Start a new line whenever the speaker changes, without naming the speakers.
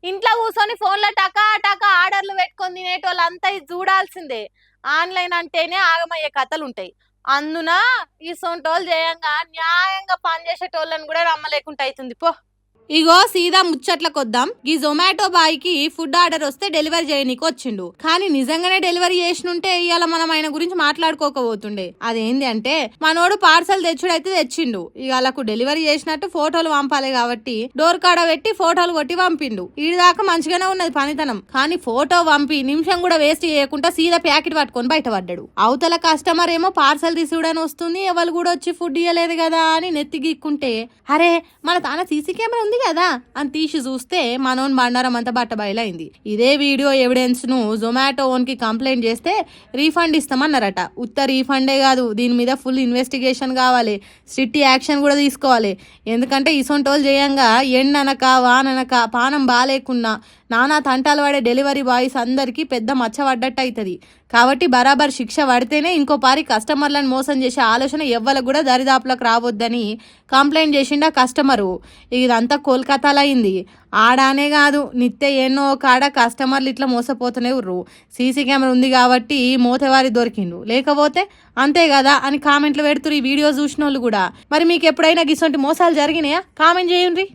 ఇంట్లో కూర్చొని ఫోన్లో టకా టకా ఆర్డర్లు పెట్టుకొని తినేటోళ్ళంతా ఇది చూడాల్సిందే. ఆన్లైన్ అంటేనే ఆగమయ్యే కథలు ఉంటాయి. అందున ఇసొంటోళ్ళు చేయంగా న్యాయంగా పనిచేసేటోళ్ళని కూడా నమ్మలేకుండా అవుతుంది పో. ఇగో సీదా ముచ్చట్లకొద్దాం. ఈ జొమాటో బాయ్ కి ఫుడ్ ఆర్డర్ వస్తే డెలివరీ చేయనీకి వచ్చిండు. కానీ నిజంగానే డెలివరీ చేసినుంటే ఇవాళ మనం ఆయన గురించి మాట్లాడుకోకపోతుండే. అదేంది అంటే మనోడు పార్సల్ తెచ్చుడైతే తెచ్చిండు. ఇక వాళ్ళకు డెలివరీ చేసినట్టు ఫోటోలు పంపాలి కాబట్టి డోర్ కాడ పెట్టి ఫోటోలు కొట్టి పంపిండు. ఈడిదాకా మంచిగానే ఉన్నది పనితనం. కానీ ఫోటో పంపి నిమిషం కూడా వేస్ట్ చేయకుండా సీదా ప్యాకెట్ పట్టుకొని బయటపడ్డాడు. అవతల కస్టమర్ ఏమో పార్సల్ తీసుకుడని వస్తుంది, ఎవరు కూడా వచ్చి ఫుడ్ ఇవ్వలేదు కదా అని నెత్తి గీక్కుంటే, అరే మన తాన సీసీ కెమెరా ఉంది కదా అని తీసి చూస్తే మనోన్ బండారం అంతా బట్టబయలైంది. ఇదే వీడియో ఎవిడెన్స్ ను జొమాటో ఓన్ కి కంప్లైంట్ చేస్తే రీఫండ్ ఇస్తామన్నారట. ఉత్త రీఫండే కాదు, దీని మీద ఫుల్ ఇన్వెస్టిగేషన్ కావాలి, స్ట్రిక్ట్ యాక్షన్ కూడా తీసుకోవాలి. ఎందుకంటే ఇసొంటోళ్ళు చేయంగా ఎండనక వాననక పానం బాలేకున్నా నానా తంటాలు పడే డెలివరీ బాయ్స్ అందరికీ పెద్ద మచ్చ పడ్డట్టు అవుతుంది. కాబట్టి బరాబర్ శిక్ష పడితేనే ఇంకో పారి కస్టమర్లను మోసం చేసే ఆలోచన ఎవ్వలకు కూడా దరిదాపులకు రావద్దని కంప్లైంట్ చేసిండా కస్టమరు. ఇదంతా కోల్కతాలో అయింది. ఆడానే కాదు, నిత్య ఎన్నో కాడ కస్టమర్లు ఇట్లా మోసపోతూనే ఉర్రు. సీసీ కెమెరా ఉంది కాబట్టి మోతేవారి దొరికిండు, లేకపోతే అంతే కదా అని కామెంట్లు పెడుతురు ఈ వీడియో చూసిన వాళ్ళు కూడా. మరి మీకు ఎప్పుడైనా గిసొంటి మోసాలు జరిగినాయా? కామెంట్ చేయండి.